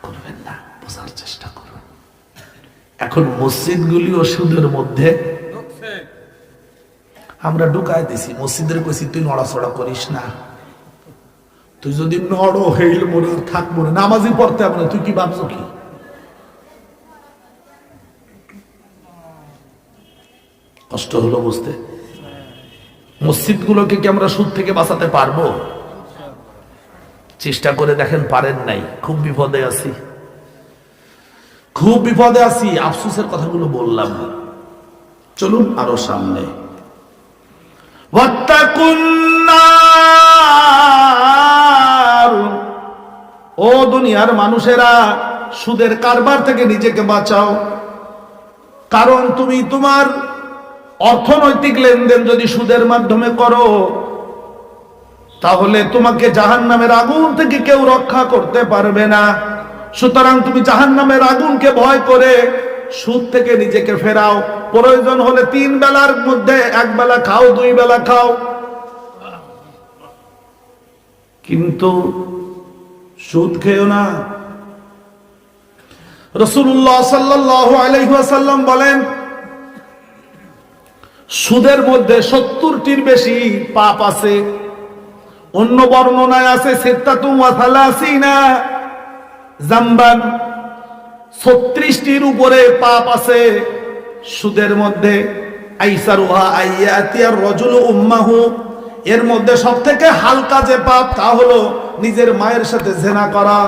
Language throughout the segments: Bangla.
করবেন না, বোঝার চেষ্টা করুন। এখন মসজিদগুলিও সুদের মধ্যে আমরা ঢুকাই দিছি। মসজিদের কইছি তুই নড়াচড়া করিস না, তুই যদি নড়ো হেইল মনে থাকবো না, নামাজি পড়তে হবে না, তুই কি ভাবছো কি? কষ্ট হলো বুঝতে। মসজিদগুলোকে কি আমরা সুদ থেকে বাঁচাতে পারবো? চেষ্টা করে দেখেন, পারেন নাই। খুব বিপদে আছি, খুব বিপদে আছি। আফসোসের কথাগুলো বললাম। চলুন আরো সামনে। ও দুনিয়ার মানুষেরা, সুদের কারবার থেকে নিজেকে বাঁচাও। কারণ তুমি তোমার অর্থনৈতিক লেনদেন যদি সুদের মাধ্যমে করো, তাহলে তোমাকে জাহান্নামের আগুন থেকে কেউ রক্ষা করতে পারবে না। সুতরাং তুমি জাহান্নামের আগুনকে ভয় করে সুদ থেকে নিজেকে ফেরাও। প্রয়োজন হলে 3 বেলার মধ্যে 1 বেলা খাও, 2 বেলা খাও, কিন্তু সুদ খেও না। রাসূলুল্লাহ সাল্লাল্লাহু আলাইহি ওয়াসাল্লাম বলেন, সুদের মধ্যে 70টির বেশি পাপ আছে। অন্য বর্ণনায় আছে 36 জামবান, 36টির উপরে পাপ আছে সুদের মধ্যে। আইসারুহা আইয়াতিয়ার রাজুলু উম্মাহু, এর মধ্যে সবথেকে হালকা যে পাপ তা হলো নিজের মায়ের সাথে জিনা করা।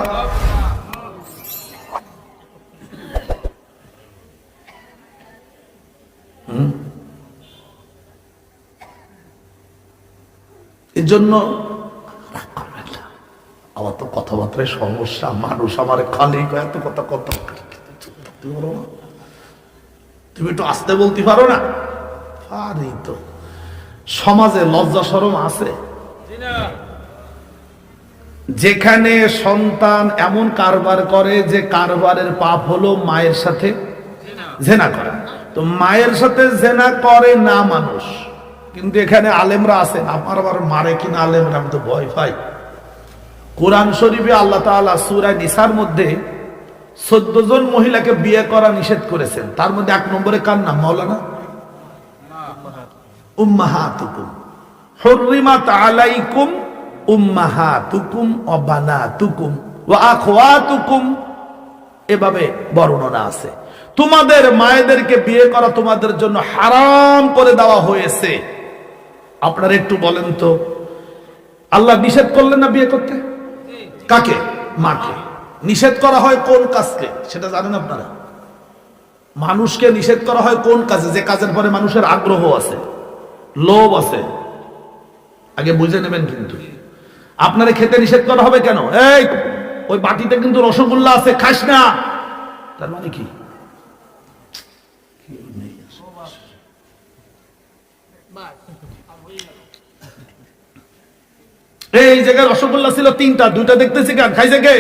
এই জন্য আমার তো কথাবার্তায় সমস্যা। মানুষ আমার খালি এত কথা কথা, তুমি একটু আসতে বলতে পারো না? পারি তো। সমাজে লজ্জা শরম আছে? যেখানে সন্তান এমন কারবার করে যে কারবারের পাপ হলো মায়ের সাথে জেনা করা, তো মায়ের সাথে জেনা করে না মানুষ, কিন্তু এখানে আলেমরা আছেন। আমার আবার মারে কিনা আলেমরা, আমি তো ভয় পাই। কোরআন শরীফে আল্লাহ তাআলা সূরা নিসার মধ্যে 14 জন মহিলাকে বিয়ে করা নিষেধ করেছেন। তার মধ্যে 1 নম্বরে কার নাম? মাওলানা উম্মাহাতুকুম হুররিমাত আলাইকুম উম্মাহাতুকুম ওয়া বানাতুকুম ওয়া আখওয়াতুকুম, এভাবে বর্ণনা আছে। তোমাদের মায়েদেরকে বিয়ে করা তোমাদের জন্য হারাম করে দেওয়া হয়েছে। আপনারা একটু বলেন তো, আল্লাহ নিষেধ করলেন না বিয়ে করতে? কাকে? মাকে। নিষেধ করা হয় কোন কাজকে সেটা জানেন আপনারা? মানুষকে নিষেধ করা হয় কোন কাজে? যে কাজের পরে মানুষের আগ্রহ আছে, লোভ আছে। আগে বুঝে নেবেন। কিন্তু আপনারে খেতে নিষেধ করা হবে কেন? এই ওই বাটিতে কিন্তু রসগোল্লা আছে, খাস না। তার মানে কি? এই জায়গায় রসগোল্লা ছিল 3টা, 2টা দেখতেছি কেন? খাইছে কে?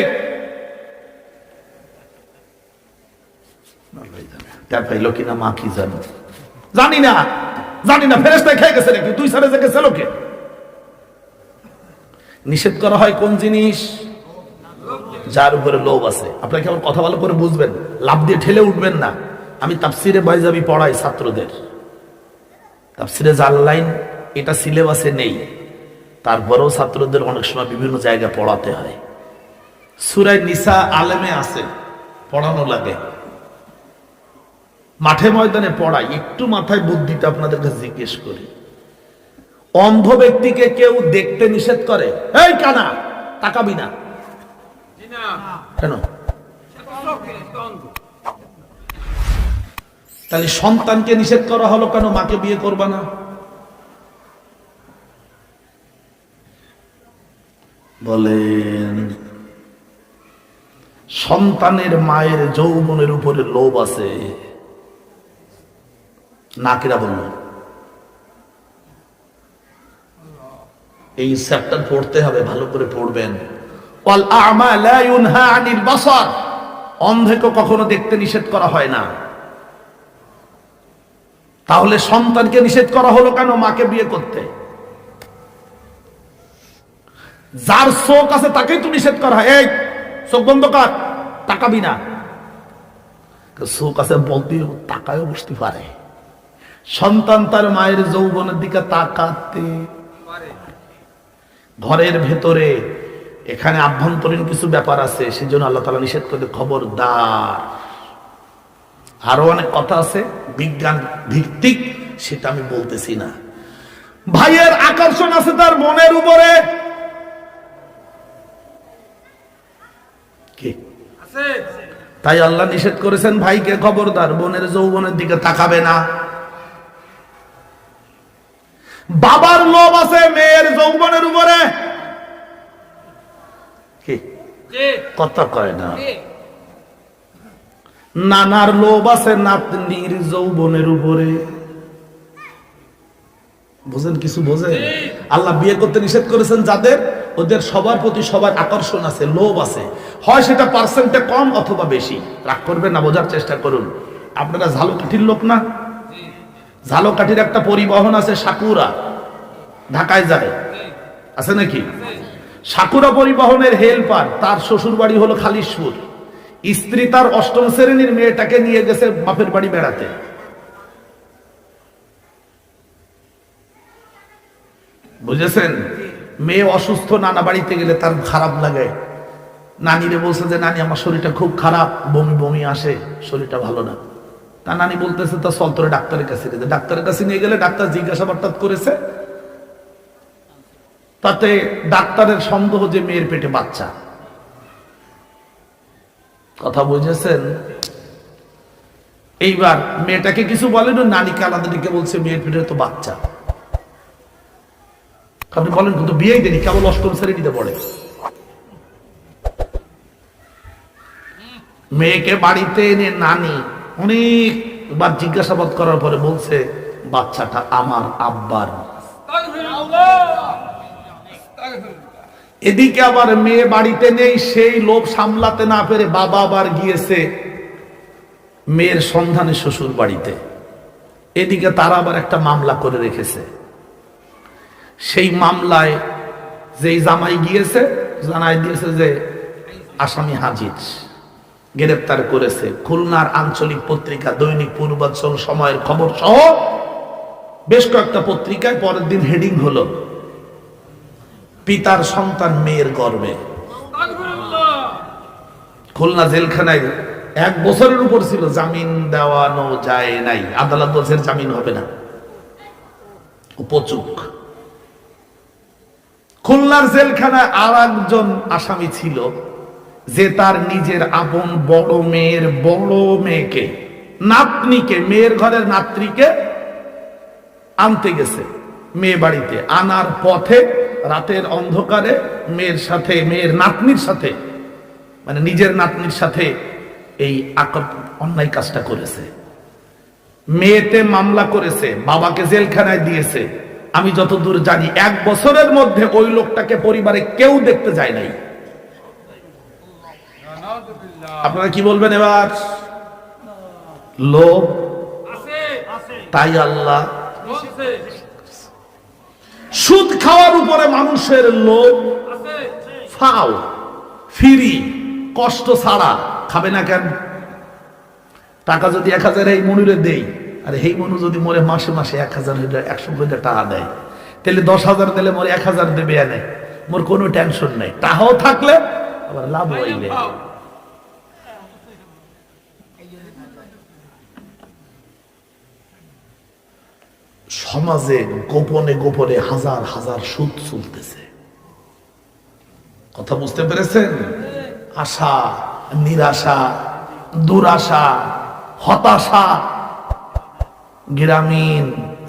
পাইলো কিনা মা কি জানো? জানি না, জানি না। ফেরেশতা খেয়ে গেছে নাকি? 2 সারে জায়গায় ছিল কে? নিষেধ করা হয় কোন জিনিস? যার উপরে লোভ আছে। আপনাকে আমার কথা ভালো করে বুঝবেন, লাভ দিয়ে ঠেলে উঠবেন না। আমি তাফসিরে বাইজাবি পড়াই ছাত্রদের। তাফসিরে জাল লাইন এটা সিলেবাসে নেই, তারপরেও ছাত্রদের অনেক সময় বিভিন্ন জায়গায় পড়াতে হয়। সূরা নিসা আলেমে আছে, পড়ানো লাগে, মাঠে ময়দানে পড়াই। একটু মাথায় বুদ্ধিটা আপনাদের কাছে জিজ্ঞেস করি। অন্ধ ব্যক্তিকে কেউ দেখতে নিষেধ করে, এই কানা তাকাবি না কেন? তাহলে সন্তানকে নিষেধ করা হলো কেন? মাকে বিয়ে করবা না। বলেন, সন্তানের মায়ের যৌবনের উপরে লোভ আছে না? কিরা বলল? এই চ্যাপ্টার পড়তে হবে, ভালো করে পড়বেন। ওয়াল আ'মা লা ইউনহা আনিল বাসার, অন্ধকে কখনো দেখতে নিষেধ করা হয় না। তাহলে সন্তানকে নিষেধ করা হলো কেন? মাকে বিয়ে করতে। যার চোখ আছে তাকেই তো নিষেধ করা হয়, এই চোখ বন্ধ কর, তাকাবি না। চোখ আছে বলতে তাকায় বসতে পারে। সন্তান তার মায়ের যৌবনের দিকে তাকাতে ঘরের ভেতরে এখানে আভ্যন্তরীণ কিছু ব্যাপার আছে, সেজন্য আল্লাহ তাআলা নিষেধ করে খবরদার। আরো অনেক কথা আছে বিজ্ঞান ভিত্তিক, সেটা আমি বলতেছি না। ভাইয়ের আকর্ষণ আছে তার বোনের উপরে, তাই আল্লাহ নিষেধ করেছেন ভাইকে খবরদার বোনের যৌবনের দিকে তাকাবে না। বাবার লোভ আছে মেয়ের যৌবনের উপরে, কি কথা কয় না। নানার লোভ আছে নাতনির যৌবনের উপরে, বুঝেন কিছু বোঝেন? আল্লাহ বিয়ে করতে নিষেধ করেছেন যাদের, ওদের সবার প্রতি সবার আকর্ষণ আছে, লোভ আছে, হয় সেটা পার্সেন্টে কম অথবা বেশি। রাগ করবেন না, বোঝার চেষ্টা করুন। আপনারা ঝালকাঠির লোক না? ঝালকাঠির একটা পরিবহন আছে সাকুরা, ঢাকায় যায়, আছে নাকি? সাকুরা পরিবহনের হেল্পার, তার শ্বশুর বাড়ি হলো খালিশপুর। স্ত্রী তার 8ম শ্রেণীর মেয়েটাকে নিয়ে গেছে বাপের বাড়ি বেড়াতে। বুঝেছেন? মেয়ে অসুস্থ, নানা বাড়িতে গেলে তার খারাপ লাগে। নানিরে বলছে যে নানি আমার শরীরটা খুব খারাপ, বমি বমি আসে, শরীরটা ভালো না। তা নানি বলতেছে তা চল তোরে ডাক্তারের কাছে নিয়ে। ডাক্তারের কাছে নিয়ে গেলে ডাক্তার জিজ্ঞাসাবাদ করেছে, তাতে ডাক্তারের সন্দেহ যে মেয়ের পেটে বাচ্চা। কথা বুঝেছেন? এইবার মেয়েটাকে কিছু বলেন, নানিকে আলাদা দিকে বলছে মেয়ের পেটে তো বাচ্চা। আপনি বলেন কিন্তু বিয়েই দেনি, কেবল 8ম শ্রেণীতে পড়ে। মেয়েকে বাড়িতে এনে নানি অনেকবার জিজ্ঞাসাবাদ করার পরে বলছে বাচ্চাটা আমার আব্বার। এদিকে আবার মেয়ে বাড়িতে নেই, সেই লোভ সামলাতে না পেরে বাবা আবার গিয়েছে মেয়ের সন্ধানে শ্বশুর বাড়িতে। এদিকে তারা আবার একটা মামলা করে রেখেছে। সেই মামলায় যেই জামাই গিয়েছে জানাই দিয়েছে যে আসামি হাজির, গ্রেফতার করেছে। খুলনার আঞ্চলিক পত্রিকা দৈনিক পূর্বাঞ্চল, সময়ের খবর সহ বেশ কয়েকটা পত্রিকায় পরের দিন হেডিং হলো পিতার সন্তান মেয়ের গর্ভে। খুলনা জেলখানায় 1 বছরের উপর ছিল, জামিন দেওয়ানো যায় নাই। আদালত বলছে জামিন হবে না, উপচুক। খুলনার জেলখানায় আর একজন আসামি ছিল যে তার নিজের আপন বড় মেয়ের বড় মেয়েকে, নাতনিকে, মেয়ের ঘরের নাতনিকে আনতে গেছে মেয়ে বাড়িতে। আনার পথে রাতের অন্ধকারে মেয়ের সাথে, মেয়ের নাতনির সাথে, মানে নিজের নাতনির সাথে এই অন্যায় কাজটা করেছে। মেয়েতে মামলা করেছে, বাবাকে জেলখানায় দিয়েছে। আমি যতদূর জানি 1 বছরের মধ্যে ওই লোকটাকে পরিবারে কেউ দেখতে যায় নাই। আপনারা কি বলবেন এবার? লোভ, তাই আল্লাহ। সুদ খাওয়ার উপরে মানুষের লোভ, ফাও ফিরি কষ্ট ছাড়া খাবে না কেন? টাকা যদি 1000 এই মনুরে দেই, আর এই মনু যদি মরে মাসে মাসে 1000 100 করে টাকা দেয়, তাহলে 10,000 দিলে মরে 1000 দেবে, এনে মোর কোনো টেনশন নেই। টাকাও থাকলে আবার লাভ হইলে। সমাজে গোপনে গোপনে হাজার হাজার সুদ চলতেছে। কথা বুঝতে পেরেছেন? আশা, নিরাশা, দুরাশা, হতাশা, গ্রামীণ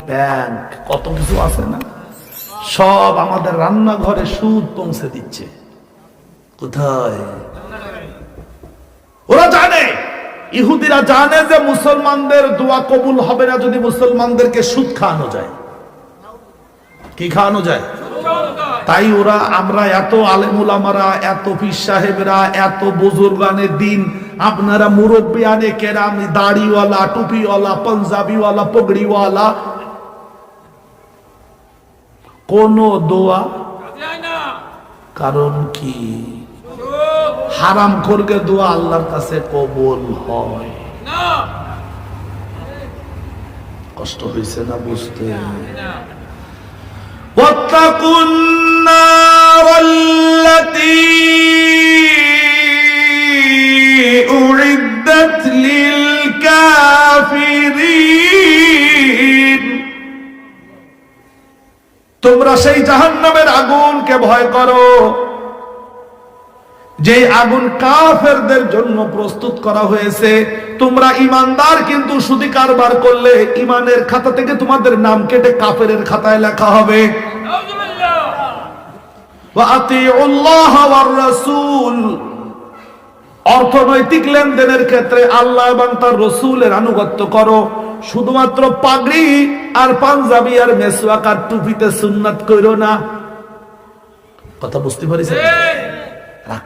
ব্যাংক, কত কিছু আছে না, সব আমাদের রান্নাঘরে সুদ পৌঁছে দিচ্ছে। কোথায়? ওরা জানে, ইহুদিরা জানে যে মুসলমানদের দোয়া কবুল হবে না যদি মুসলমানদেরকে সুদ খাওয়ানো যায়। কি খাওয়ানো যায়? তাই ওরা, আমরা এত আলেম উলামারা, এত পীর সাহেবরা, এত বুজুর্গানে দিন, আপনারা মুরব্বিয়ানে কেরাম, দাড়িওয়ালা, টুপিওয়ালা, পাঞ্জাবিওয়ালা, পগড়িওয়ালা, কোন দোয়া, কারণ কি? হারাম খোরকে দোয়া আল্লাহর কাছে কবুল হয়। কষ্ট হয়েছে না বুঝতে? واتقوا النار التي أعدت للكافرين তোমরা সেই জাহান্নামের আগুনকে ভয় করো যে আগুন কাফেরদের জন্য প্রস্তুত করা হয়েছে। তোমরা ইমানদার কিন্তু সুদি কারবার করলে ইমানের খাতা থেকে তোমাদের নাম কেটে কাফেরের খাতায় লেখা হবে। ওয়া আতিউল্লাহ ওয়ার রাসূল, অর্থনৈতিক লেনদেনের ক্ষেত্রে আল্লাহ এবং তার রাসূলের আনুগত্য করো। শুধুমাত্র পাগড়ি আর পাঞ্জাবি আর মেসওয়াক আর টুপিতে সুন্নাত কইরো না। কথা বুঝতে পারিস? রাগ